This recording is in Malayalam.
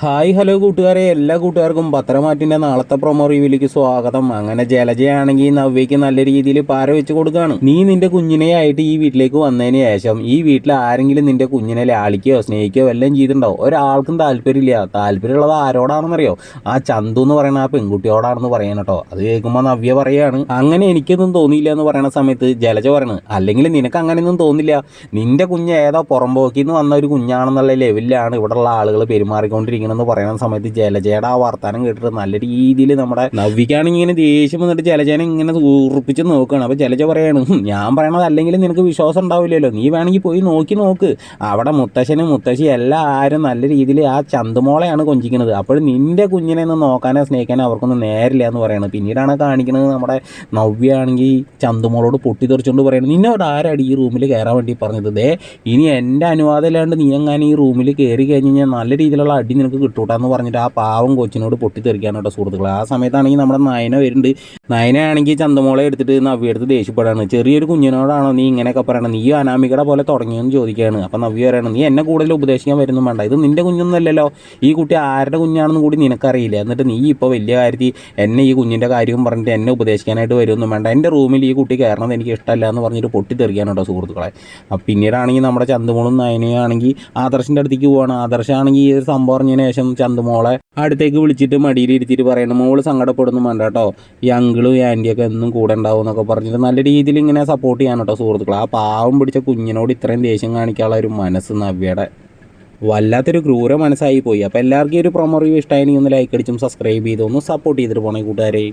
ഹായ് ഹലോ കൂട്ടുകാരെ, എല്ലാ കൂട്ടുകാർക്കും പത്രമാറ്റിൻ്റെ നാളത്തെ പ്രൊമോ റിവ്യൂവിലേക്ക് സ്വാഗതം. അങ്ങനെ ജലജയാണെങ്കിൽ നവ്യയ്ക്ക് നല്ല രീതിയിൽ പാര വെച്ച് കൊടുക്കുകയാണ്. നീ നിന്റെ കുഞ്ഞിനെ ആയിട്ട് ഈ വീട്ടിലേക്ക് വന്നതിന് ശേഷം ഈ വീട്ടിൽ ആരെങ്കിലും നിന്റെ കുഞ്ഞിനെ ലാളിക്കുകയോ സ്നേഹിക്കുകയോ എല്ലാം ചെയ്തിട്ടുണ്ടാവും. ഒരാൾക്കും താല്പര്യമില്ല. താല്പര്യമുള്ളത് ആരോടാണെന്നറിയോ? ആ ചന്തു എന്ന് പറയുന്ന ആ പെൺകുട്ടിയോടാണെന്ന് പറയണം കേട്ടോ. അത് കേൾക്കുമ്പോൾ നവ്യ പറയുകയാണ്, അങ്ങനെ എനിക്കൊന്നും തോന്നിയില്ല എന്ന് പറയുന്ന സമയത്ത് ജലജ പറയണത്, അല്ലെങ്കിൽ നിനക്ക് അങ്ങനെയൊന്നും തോന്നില്ല. നിന്റെ കുഞ്ഞ് ഏതോ പുറമ്പോക്കിന്ന് വന്ന ഒരു കുഞ്ഞാണെന്നുള്ള ലെവലിലാണ് ഇവിടെയുള്ള ആളുകൾ പെരുമാറിക്കൊണ്ടിരിക്കുന്നത് എന്ന് പറയുന്ന സമയത്ത് ജലജയുടെ ആ വർത്താനം കേട്ടിട്ട് നല്ല രീതിയിൽ നമ്മുടെ നവ്യക്കാണെങ്കിൽ ഇങ്ങനെ ദേഷ്യം വന്നിട്ട് ജലജനെ ഇങ്ങനെ ഉറപ്പിച്ച് നോക്കുകയാണ്. അപ്പോൾ ജലജ പറയാണ്, ഞാൻ പറയണത് അല്ലെങ്കിൽ നിനക്ക് വിശ്വാസം ഉണ്ടാവില്ലല്ലോ, നീ വേണമെങ്കിൽ പോയി നോക്ക്. അവിടെ മുത്തശ്ശനും മുത്തശ്ശി എല്ലാവരും നല്ല രീതിയിൽ ആ ചന്തുമോളെയാണ് കൊഞ്ചിക്കുന്നത്. അപ്പോൾ നിന്റെ കുഞ്ഞിനെ ഒന്ന് നോക്കാനോ സ്നേഹിക്കാനോ അവർക്കൊന്നും നേരില്ല എന്ന് പറയുന്നത്. പിന്നീടാണ് കാണിക്കുന്നത് നമ്മുടെ നവ്യ ആണെങ്കിൽ ചന്തുമോളോട് പൊട്ടിത്തെറിച്ചുകൊണ്ട് പറയുന്നത്, നിന്നോട് ആരാടി ഈ റൂമിൽ കയറാൻ വേണ്ടി പറഞ്ഞത്? ഇനി എൻ്റെ അനുവാദം ഇല്ലാണ്ട് നീ എങ്ങാനും ഈ റൂമിൽ കയറി കഴിഞ്ഞ് കഴിഞ്ഞാൽ നല്ല രീതിയിലുള്ള അടി നിനക്ക് കിട്ടൂട്ടാന്ന് പറഞ്ഞിട്ട് ആ പാവം കൊച്ചിനോട് പൊട്ടിത്തെറിക്കാനോട്ടോ സുഹൃത്തുക്കളെ. ആ സമയത്താണെങ്കിൽ നമ്മുടെ നയന വരുന്നുണ്ട്. നയനയാണെങ്കിൽ ചന്തമോളെ എടുത്തിട്ട് നവ്യ എടുത്ത് ദേഷ്യപ്പെടാണ്. ചെറിയൊരു കുഞ്ഞിനോടാണോ നീ ഇങ്ങനെയൊക്കെ പറയണം? നീ അനാമികയുടെ പോലെ തുടങ്ങിയെന്ന് ചോദിക്കുകയാണ്. അപ്പം നവ്യ പറയണം, നീ എന്നെ കൂടുതൽ ഉപദേശിക്കാൻ വരുന്നു വേണ്ട, ഇത് നിന്റെ കുഞ്ഞൊന്നുമല്ലല്ലോ, ഈ കുട്ടി ആരുടെ കുഞ്ഞാണെന്ന് കൂടി നിനക്കറിയില്ല. എന്നിട്ട് നീ ഇപ്പോൾ വലിയ കാര്യത്തിൽ എന്നെ ഈ കുഞ്ഞിൻ്റെ കാര്യവും പറഞ്ഞിട്ട് എന്നെ ഉപദേശിക്കാനായിട്ട് വരുമൊന്നും വേണ്ട. എൻ്റെ റൂമിൽ ഈ കുട്ടി കയറണത് എനിക്ക് ഇഷ്ടമല്ല എന്ന് പറഞ്ഞിട്ട് പൊട്ടിത്തെറിക്കാനോട്ടോ സുഹൃത്തുക്കളെ. അപ്പം പിന്നീടാണെങ്കിൽ നമ്മുടെ ചന്തുമോളും നയനയാണെങ്കിൽ ആദർശിൻ്റെ അടുത്തേക്ക് പോവാണ്. ആദർശാണെങ്കിൽ ഈ ഒരു സംഭവം പറഞ്ഞതിന് ശേഷം ചന്തുമോളെ അടുത്തേക്ക് വിളിച്ചിട്ട് മടിയിൽ ഇരുത്തിയിട്ട് പറയണം, മോള് സങ്കടപ്പെടുന്നു വേണ്ട കേട്ടോ, ഈ അങ്കിളും ഈ ആൻറ്റിയൊക്കെ എന്നും കൂടെ ഉണ്ടാവും എന്നൊക്കെ പറഞ്ഞിട്ട് നല്ല രീതിയിൽ ഇങ്ങനെ സപ്പോർട്ട് ചെയ്യാൻ കേട്ടോ സുഹൃത്തുക്കൾ. ആ പാവം പിടിച്ച കുഞ്ഞിനോട് ഇത്രയും ദേഷ്യം കാണിക്കാനുള്ള ഒരു മനസ്സ് നവ്യയുടെ വല്ലാത്തൊരു ക്രൂര മനസ്സായി പോയി. അപ്പോൾ എല്ലാവർക്കും ഈ ഒരു പ്രൊമോ റിവ്യൂ ഇഷ്ടമായി, ഒന്ന് ലൈക്ക് അടിച്ചും സബ്സ്ക്രൈബ് ചെയ്തൊന്ന് സപ്പോർട്ട് ചെയ്തിട്ട് പോണേ കൂട്ടുകാരെ.